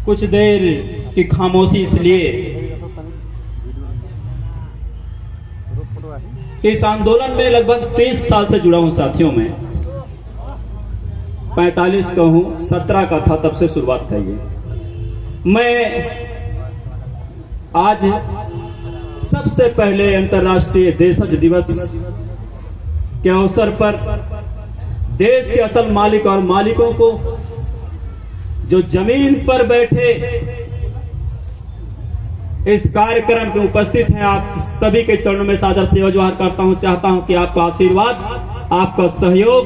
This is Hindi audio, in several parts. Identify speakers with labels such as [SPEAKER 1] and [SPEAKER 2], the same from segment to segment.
[SPEAKER 1] कुछ देर की खामोशी इसलिए कि इस आंदोलन में लगभग 30 साल से जुड़ा हूं साथियों में। 45 का हूं, 17 का था तब से शुरुआत है ये। मैं आज सबसे पहले अंतर्राष्ट्रीय देशज दिवस के अवसर पर देश के असल मालिक और मालिकों को जो जमीन पर बैठे इस कार्यक्रम में उपस्थित हैं, आप सभी के चरणों में सादर सेवा जोहार करता हूं। चाहता हूं कि आपका आशीर्वाद, आपका सहयोग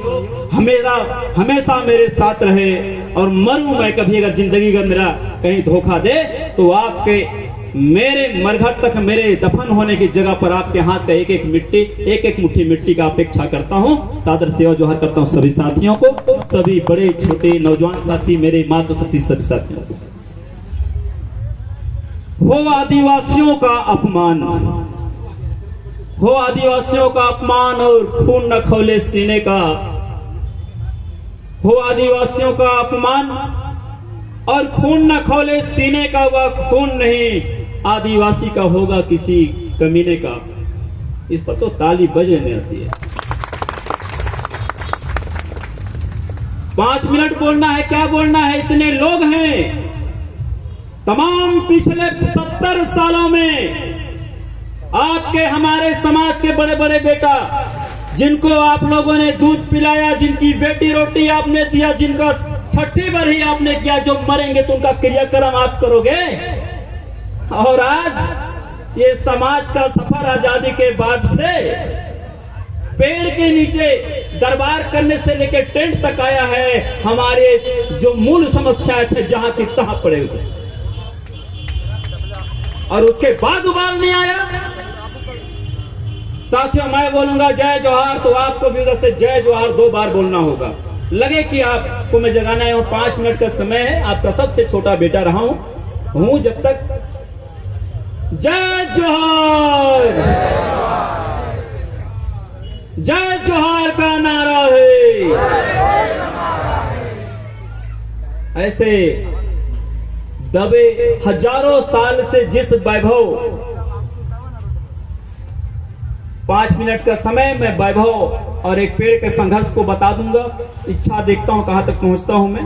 [SPEAKER 1] हमेशा मेरे साथ रहे और मरूं मैं कभी अगर जिंदगी का मेरा कहीं धोखा दे तो आपके मेरे मरघट तक मेरे दफन होने की जगह पर आपके हाथ का एक एक मुट्ठी मिट्टी का अपेक्षा करता हूं। सादर सेवा जोहार करता हूं सभी साथियों को, सभी बड़े छोटे नौजवान साथी, मेरे मातृशक्ति सभी साथियों को। हो आदिवासियों का अपमान, हो आदिवासियों का अपमान और खून न खौले सीने का, हो आदिवासियों का अपमान और खून न खौले सीने का, वह खून नहीं आदिवासी का होगा किसी कमीने का। इस पर तो ताली बजने आती है। 5 मिनट बोलना है, क्या बोलना है, इतने लोग हैं। तमाम पिछले 70 सालों में आपके हमारे समाज के बड़े बड़े बेटा जिनको आप लोगों ने दूध पिलाया, जिनकी बेटी रोटी आपने दिया, जिनका छठी बरही आपने किया, जो मरेंगे तो उनका क्रियाक्रम आप करोगे। और आज ये समाज का सफर आजादी के बाद से पेड़ के नीचे दरबार करने से लेकर टेंट तक आया है। हमारे जो मूल समस्याएं थे जहां की तहां पड़े हुए, और उसके बाद उबाल नहीं आया। साथियों, मैं बोलूंगा जय जोहार तो आपको भी उधर से जय जोहार 2 बार बोलना होगा। लगे कि आपको मैं जगाना है। 5 मिनट का समय है, आपका सबसे छोटा बेटा रहा हूं जब तक। जय जोहार, जय जोहार का नारा है। ऐसे दबे हजारों साल से जिस वैभव, 5 मिनट का समय मैं वैभव और एक पेड़ के संघर्ष को बता दूंगा। इच्छा देखता हूं कहां तक पहुंचता हूं मैं,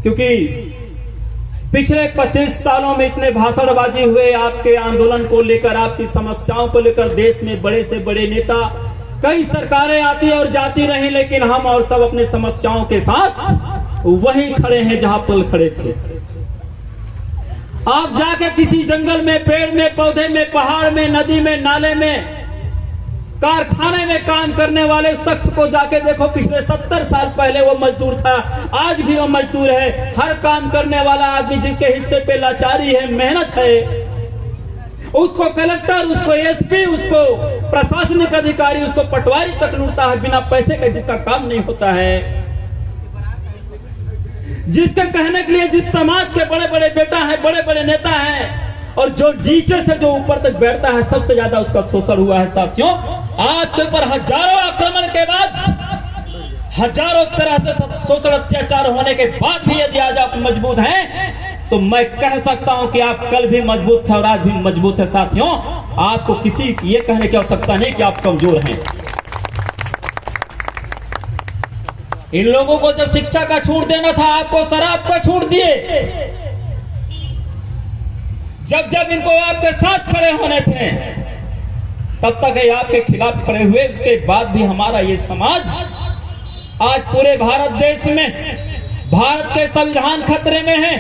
[SPEAKER 1] क्योंकि पिछले 25 सालों में इतने भाषणबाजी हुए आपके आंदोलन को लेकर, आपकी समस्याओं को लेकर। देश में बड़े से बड़े नेता, कई सरकारें आती और जाती रही, लेकिन हम और सब अपनी समस्याओं के साथ वहीं खड़े हैं जहां पल खड़े थे। आप जाके किसी जंगल में, पेड़ में, पौधे में, पहाड़ में, नदी में, नाले में, कारखाने में काम करने वाले शख्स को जाके देखो। पिछले 70 साल पहले वो मजदूर था, आज भी वो मजदूर है। हर काम करने वाला आदमी जिसके हिस्से पे लाचारी है, मेहनत है, उसको कलेक्टर, उसको एसपी, उसको प्रशासनिक अधिकारी, उसको पटवारी तक लूटता है बिना पैसे के, जिसका काम नहीं होता है। जिसके कहने के लिए जिस समाज के बड़े बड़े बेटा हैं, बड़े बड़े नेता हैं, और जो नीचे से जो ऊपर तक बैठता है, सबसे ज्यादा उसका शोषण हुआ है। साथियों, आपके ऊपर हजारों आक्रमण के बाद, हजारों तरह से शोषण अत्याचार होने के बाद भी यदि आज आप मजबूत हैं, तो मैं कह सकता हूं कि आप कल भी मजबूत थे और आज भी मजबूत है। साथियों, आपको किसी ये कहने की आवश्यकता नहीं कि आप कमजोर हैं। इन लोगों को जब शिक्षा का छूट देना था, आपको शराब का छूट दिए। जब जब इनको आपके साथ खड़े होने थे, तब तक ये आपके खिलाफ खड़े हुए। उसके बाद भी हमारा ये समाज आज पूरे भारत देश में, भारत के संविधान खतरे में है।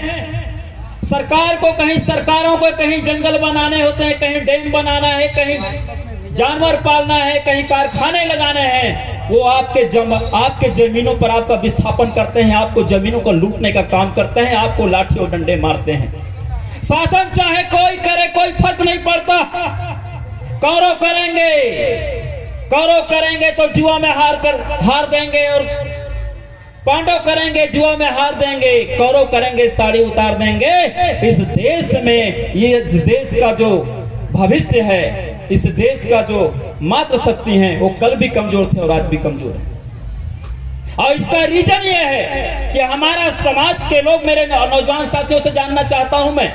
[SPEAKER 1] सरकार को कहीं, सरकारों को कहीं जंगल बनाने होते हैं, कहीं डैम बनाना है, कहीं जानवर पालना है, कहीं कारखाने लगाने हैं। वो आपके जमीनों पर आपका विस्थापन करते हैं, आपको जमीनों को लूटने का काम करते हैं, आपको लाठी और डंडे मारते हैं। शासन चाहे कोई करे, कोई फर्क नहीं पड़ता। कौरव करेंगे तो जुआ में हार देंगे, और पांडव करेंगे जुआ में हार देंगे, कौरव करेंगे साड़ी उतार देंगे। इस देश में, ये इस देश का जो भविष्य है, इस देश का जो मातृशक्ति है, वो कल भी कमजोर थे और आज भी कमजोर है। और इसका रीजन ये है कि हमारा समाज के लोग, मेरे नौजवान साथियों से जानना चाहता हूं मैं,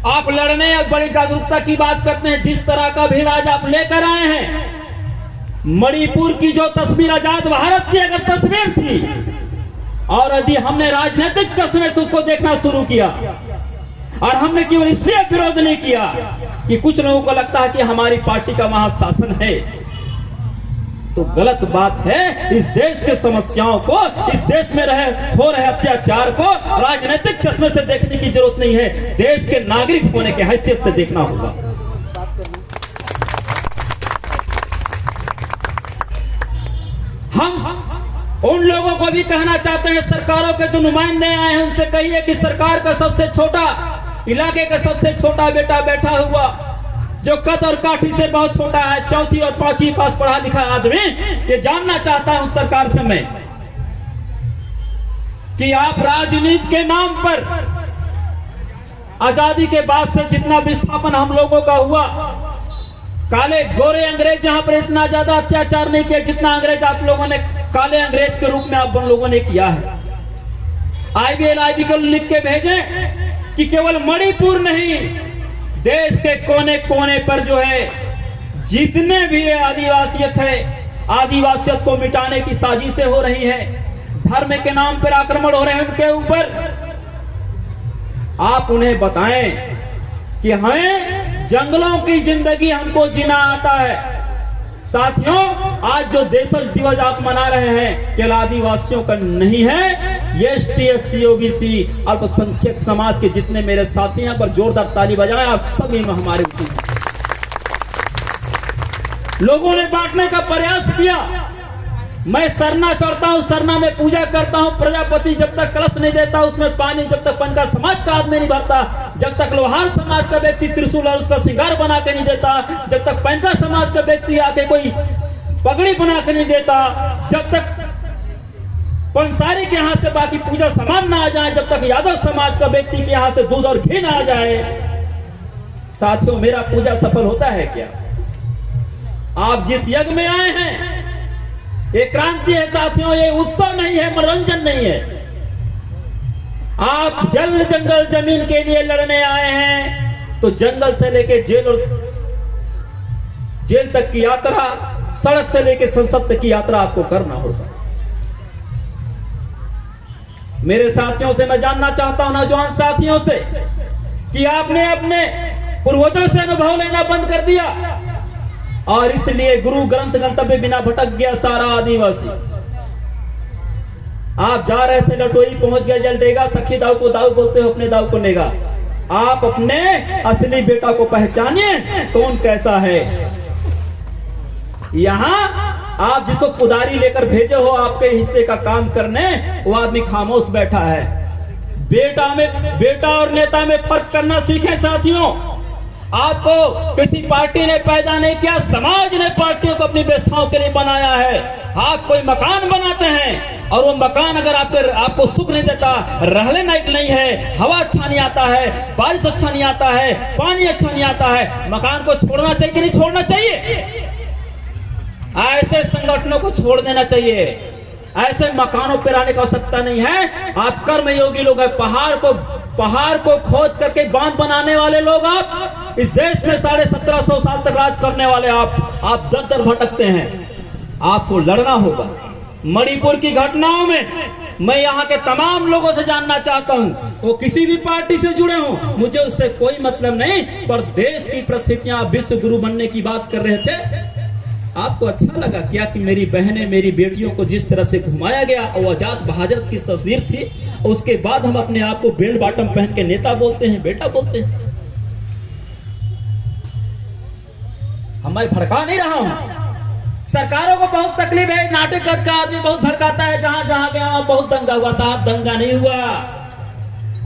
[SPEAKER 1] आप लड़ने और बड़ी जागरूकता की बात करते हैं, जिस तरह का भी राज आप लेकर आए हैं, मणिपुर की जो तस्वीर आजाद भारत की अगर तस्वीर थी, और यदि हमने राजनीतिक चश्मे से उसको देखना शुरू किया, और हमने केवल इसलिए विरोध नहीं किया कि कुछ लोगों को लगता है कि हमारी पार्टी का वहां शासन है, तो गलत बात है। इस देश के समस्याओं को, इस देश में हो रहे अत्याचार को राजनीतिक चश्मे से देखने की जरूरत नहीं है, देश के नागरिक होने के हैसियत से देखना होगा। हम उन लोगों को भी कहना चाहते हैं, सरकारों के जो नुमाइंदे आए हैं उनसे कहिए कि सरकार का सबसे छोटा, इलाके का सबसे छोटा बेटा बैठा हुआ, जो कद और काठी से बहुत छोटा है, 4वीं और 5वीं पास पढ़ा लिखा आदमी, ये जानना चाहता हूं सरकार से मैं कि आप राजनीति के नाम पर आजादी के बाद से जितना विस्थापन हम लोगों का हुआ, काले गोरे अंग्रेज यहां पर इतना ज्यादा अत्याचार नहीं किया जितना अंग्रेज आप लोगों ने काले अंग्रेज के रूप में आप लोगों ने किया है। IBL को लिख के भेजे कि केवल मणिपुर नहीं, देश के कोने कोने पर जो है जितने भी आदिवासियत है, आदिवासियत को मिटाने की साजिशें हो रही हैं, धर्म के नाम पर आक्रमण हो रहे हैं उनके ऊपर। आप उन्हें बताएं कि हमें जंगलों की जिंदगी हमको जीना आता है। साथियों, आज जो देशज दिवस आप मना रहे हैं केवल आदिवासियों का नहीं है, ये ST SC OBC अल्पसंख्यक समाज के जितने मेरे साथी हैं पर जोरदार ताली बजाएं, आप सभी में हमारे लोगों ने बांटने का प्रयास किया। मैं सरना चढ़ता हूं, सरना में पूजा करता हूं, प्रजापति जब तक कलश नहीं देता उसमें पानी, जब तक पंका समाज का आदमी नहीं भरता, जब तक लोहार समाज का व्यक्ति त्रिशूल और उसका श्रृंगार बना के नहीं देता, जब तक पंका समाज का व्यक्ति आके कोई पगड़ी बना के नहीं देता, जब तक पंसारी के यहां से बाकी पूजा सामान ना आ जाए, जब तक यादव समाज का व्यक्ति के यहां से दूध और घी ना आ जाए, साथियों मेरा पूजा सफल होता है क्या? आप जिस यज्ञ में आए हैं ये क्रांति है साथियों, ये उत्सव नहीं है, मनोरंजन नहीं है। आप जल जंगल जमीन के लिए लड़ने आए हैं तो जंगल से लेके जेल तक की यात्रा, सड़क से लेके संसद तक की यात्रा आपको करना होगा। मेरे साथियों से मैं जानना चाहता हूं, नौजवान साथियों से, कि आपने अपने पूर्वजों से अनुभव लेना बंद कर दिया और इसलिए गुरु ग्रंथ गंतव्य बिना भटक गया सारा आदिवासी। आप जा रहे थे लटोई, पहुंच गया जलडेगा, सखी दाऊ को दाऊ बोलते हो, अपने दाऊ को नेगा। आप अपने असली बेटा को पहचानिए कौन कैसा है। यहां आप जिसको कुदारी लेकर भेजे हो आपके हिस्से का काम करने, वो आदमी खामोश बैठा है। बेटा और नेता में फर्क करना सीखे साथियों। आपको किसी पार्टी ने पैदा नहीं किया, समाज ने पार्टियों को अपनी व्यवस्थाओं के लिए बनाया है। आप कोई मकान बनाते हैं और वो मकान अगर आपको सुख नहीं देता, रहने लायक नहीं है, हवा अच्छा नहीं आता है, बारिश अच्छा नहीं आता है, पानी अच्छा नहीं आता है, मकान को छोड़ना चाहिए कि नहीं छोड़ना चाहिए? ऐसे संगठनों को छोड़ देना चाहिए। ऐसे मकानों पर आने की आवश्यकता नहीं है। आप कर्मयोगी लोग हैं, पहाड़ को खोद करके बांध बनाने वाले लोग, आप इस देश में 1750 साल तक राज करने वाले आप दर दर भटकते हैं। आपको लड़ना होगा। मणिपुर की घटनाओं में मैं यहाँ के तमाम लोगों से जानना चाहता हूँ, वो किसी भी पार्टी से जुड़े हों, मुझे उससे कोई मतलब नहीं, पर देश की परिस्थितियां, विश्व गुरु बनने की बात कर रहे थे। आपको अच्छा लगा क्या कि मेरी बहनें, मेरी बेटियों को जिस तरह से घुमाया गया, वो आजाद बहादुर की तस्वीर थी, उसके बाद हम अपने आप को बेल्ट बॉटम पहन के नेता बोलते हैं, बेटा बोलते हैं। मैं भड़का नहीं रहा हूं। सरकारों को बहुत तकलीफ है, नाटक का आदमी बहुत भड़काता है, जहां जहां गया वहां बहुत दंगा हुआ। साहब दंगा नहीं हुआ,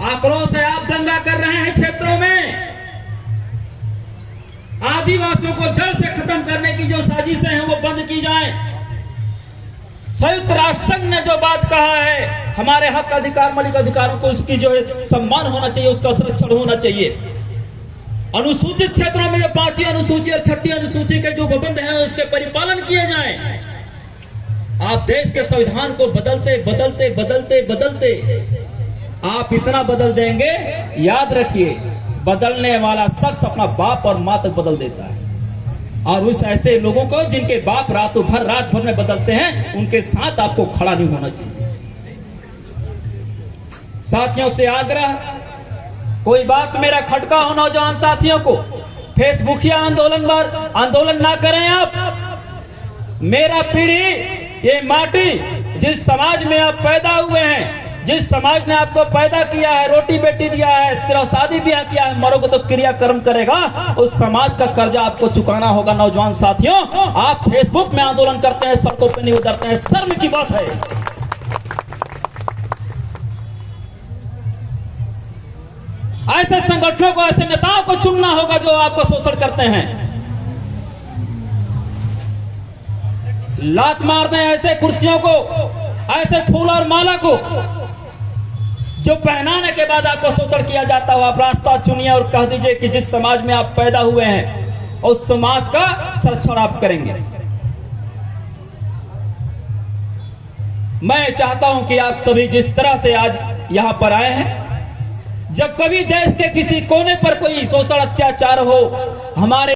[SPEAKER 1] आक्रोश है। आप दंगा कर रहे हैं क्षेत्रों में। आदिवासियों को जड़ से खत्म करने की जो साजिशें हैं वो बंद की जाएं। संयुक्त राष्ट्र संघ ने जो बात कहा है, हमारे हक अधिकार, मौलिक अधिकारों को उसकी जो है सम्मान होना चाहिए, उसका संरक्षण होना चाहिए। अनुसूचित क्षेत्रों में जो 5वीं अनुसूची और 6ठी अनुसूची के जो प्रबंध हैं उसके परिपालन किए जाएं। आप देश के संविधान को बदलते बदलते बदलते बदलते आप इतना बदल देंगे, याद रखिए बदलने वाला शख्स अपना बाप और माँ तक बदल देता है। और उस ऐसे लोगों को जिनके बाप रात भर में बदलते हैं, उनके साथ आपको खड़ा नहीं होना चाहिए। साथियों से आग्रह, कोई बात मेरा खटका हो नौजवान साथियों को, फेसबुकिया आंदोलन ना करें आप। मेरा पीढ़ी, ये माटी, जिस समाज में आप पैदा हुए हैं, जिस समाज ने आपको पैदा किया है, रोटी बेटी दिया है, सिर्फ शादी ब्याह किया है, मरोगे तो क्रियाकर्म करेगा, उस समाज का कर्जा आपको चुकाना होगा। नौजवान साथियों, आप फेसबुक में आंदोलन करते हैं, सड़कों पर नहीं उतरते हैं, शर्म की बात है। ऐसे संगठनों को, ऐसे नेताओं को चुनना होगा जो आपको शोषण करते हैं। लात मार दें ऐसे कुर्सियों को, ऐसे फूल और माला को जो पहनाने के बाद आपको शोषण किया जाता हो। आप रास्ता चुनिए और कह दीजिए कि जिस समाज में आप पैदा हुए हैं उस समाज का संरक्षण आप करेंगे। मैं चाहता हूं कि आप सभी जिस तरह से आज यहां पर आए हैं, जब कभी देश के किसी कोने पर कोई शोषण अत्याचार हो, हमारे